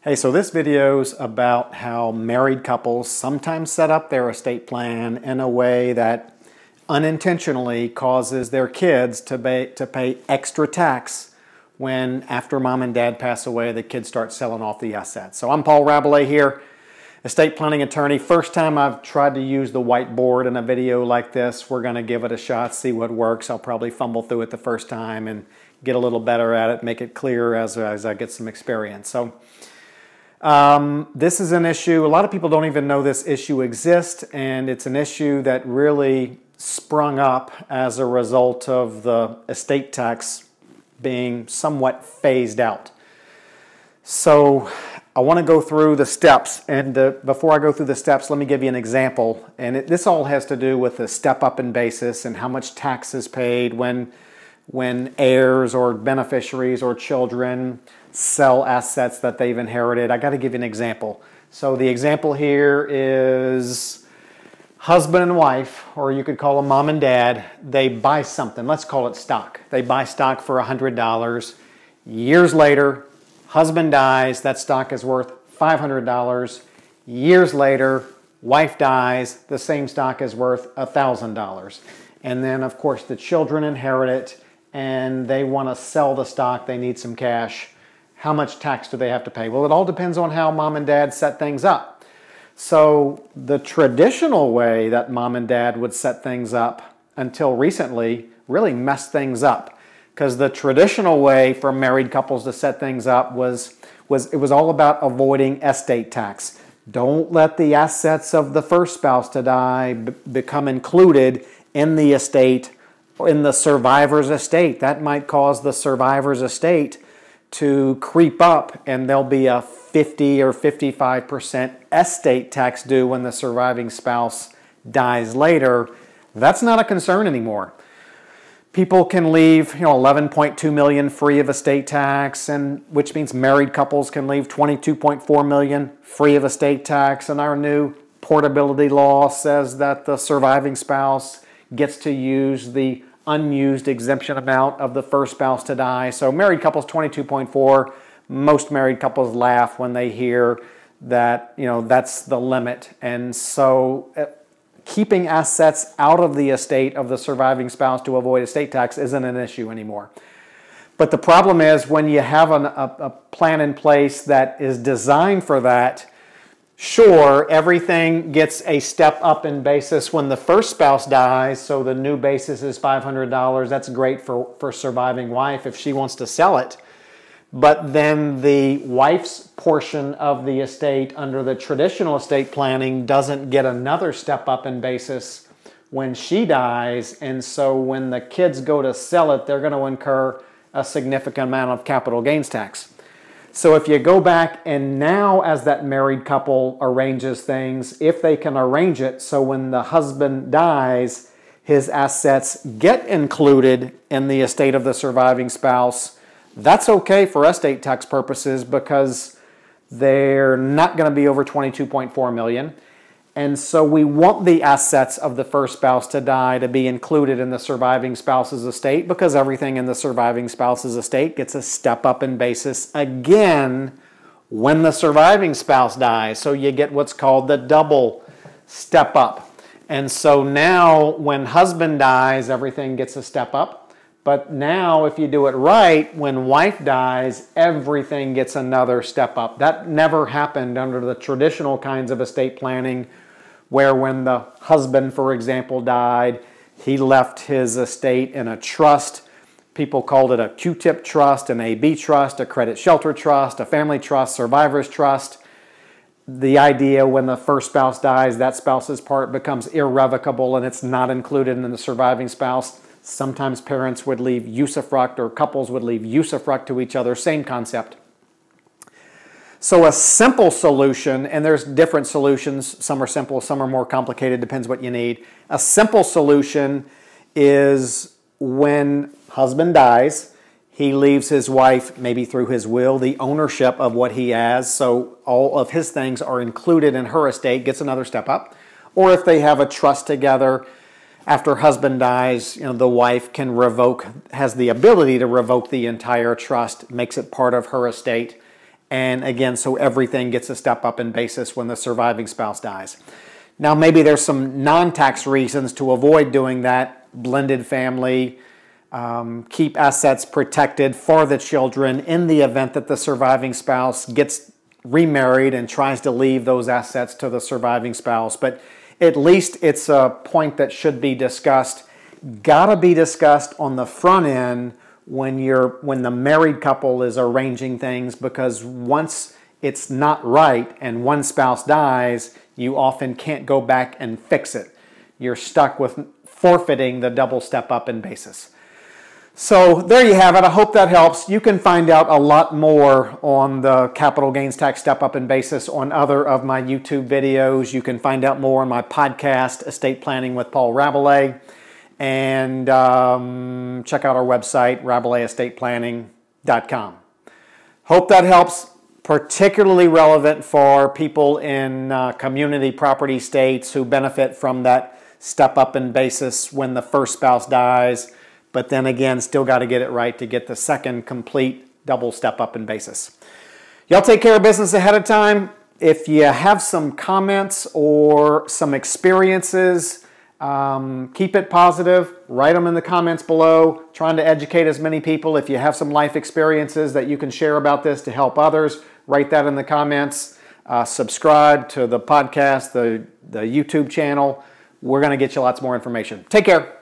Hey, so this video's about how married couples sometimes set up their estate plan in a way that unintentionally causes their kids to pay extra tax when after mom and dad pass away, the kids start selling off the assets. So I'm Paul Rabelais here, estate planning attorney. First time I've tried to use the whiteboard in a video like this. We're going to give it a shot, see what works. I'll probably fumble through it the first time and get a little better at it, make it clearer as I get some experience. So this is an issue, a lot of people don't even know this issue exists, and it's an issue that really sprung up as a result of the estate tax being somewhat phased out. So I want to go through the steps, and before I go through the steps, let me give you an example. And this all has to do with the step-up in basis and how much tax is paid when heirs or beneficiaries or children sell assets that they've inherited. I got to give you an example. So the example here is husband and wife, or you could call them mom and dad. They buy something. Let's call it stock. They buy stock for $100. Years later, husband dies. That stock is worth $500. Years later, wife dies. The same stock is worth $1,000. And then, of course, the children inherit it, and they want to sell the stock. They need some cash. How much tax do they have to pay? Well, it all depends on how mom and dad set things up. So the traditional way that mom and dad would set things up until recently really messed things up, because the traditional way for married couples to set things up was all about avoiding estate tax. Don't let the assets of the first spouse to die become included in the estate, in the survivor's estate. That might cause the survivor's estate to creep up, and there'll be a 50 or 55% estate tax due when the surviving spouse dies later. That's not a concern anymore. People can leave, 11.2 million free of estate tax, and which means married couples can leave 22.4 million free of estate tax. And our new portability law says that the surviving spouse gets to use the unused exemption amount of the first spouse to die. So married couples 22.4. Most married couples laugh when they hear that, that's the limit. And so keeping assets out of the estate of the surviving spouse to avoid estate tax isn't an issue anymore. But the problem is when you have a plan in place that is designed for that. Sure, everything gets a step up in basis when the first spouse dies, so the new basis is $500. That's great for surviving wife if she wants to sell it. But then the wife's portion of the estate under the traditional estate planning doesn't get another step up in basis when she dies, and so when the kids go to sell it, they're going to incur a significant amount of capital gains tax. So if you go back and now as that married couple arranges things, if they can arrange it so when the husband dies, his assets get included in the estate of the surviving spouse, that's okay for estate tax purposes because they're not going to be over 22.4 million. And so we want the assets of the first spouse to die to be included in the surviving spouse's estate because everything in the surviving spouse's estate gets a step up in basis again when the surviving spouse dies. So you get what's called the double step up. And so now when husband dies, everything gets a step up. But now if you do it right, when wife dies, everything gets another step up. That never happened under the traditional kinds of estate planning where when the husband, for example, died, he left his estate in a trust. People called it a QTIP trust, an AB trust, a credit shelter trust, a family trust, survivor's trust. The idea when the first spouse dies, that spouse's part becomes irrevocable and it's not included in the surviving spouse. Sometimes parents would leave usufruct or couples would leave usufruct to each other, same concept. So a simple solution, and there's different solutions, some are simple, some are more complicated, depends what you need. A simple solution is when husband dies, he leaves his wife, maybe through his will, the ownership of what he has, so all of his things are included in her estate, gets another step up. Or if they have a trust together, after husband dies, the wife can revoke, has the ability to revoke the entire trust, makes it part of her estate. And again, so everything gets a step up in basis when the surviving spouse dies. Now, maybe there's some non-tax reasons to avoid doing that. Blended family, keep assets protected for the children in the event that the surviving spouse gets remarried and tries to leave those assets to the surviving spouse. But at least it's a point that should be discussed. Gotta be discussed on the front end when the married couple is arranging things, because once it's not right and one spouse dies, you often can't go back and fix it. You're stuck with forfeiting the double step up in basis. So there you have it. I hope that helps. You can find out a lot more on the capital gains tax step up in basis on other of my YouTube videos. You can find out more on my podcast, Estate Planning with Paul Rabelais. And check out our website, rabelaisesstateplanning.com. Hope that helps. Particularly relevant for people in community property states who benefit from that step up in basis when the first spouse dies. But then again, still got to get it right to get the second complete double step up in basis. Y'all take care of business ahead of time. If you have some comments or some experiences, keep it positive. Write them in the comments below. Trying to educate as many people. If you have some life experiences that you can share about this to help others, write that in the comments. Subscribe to the podcast, the YouTube channel. We're going to get you lots more information. Take care.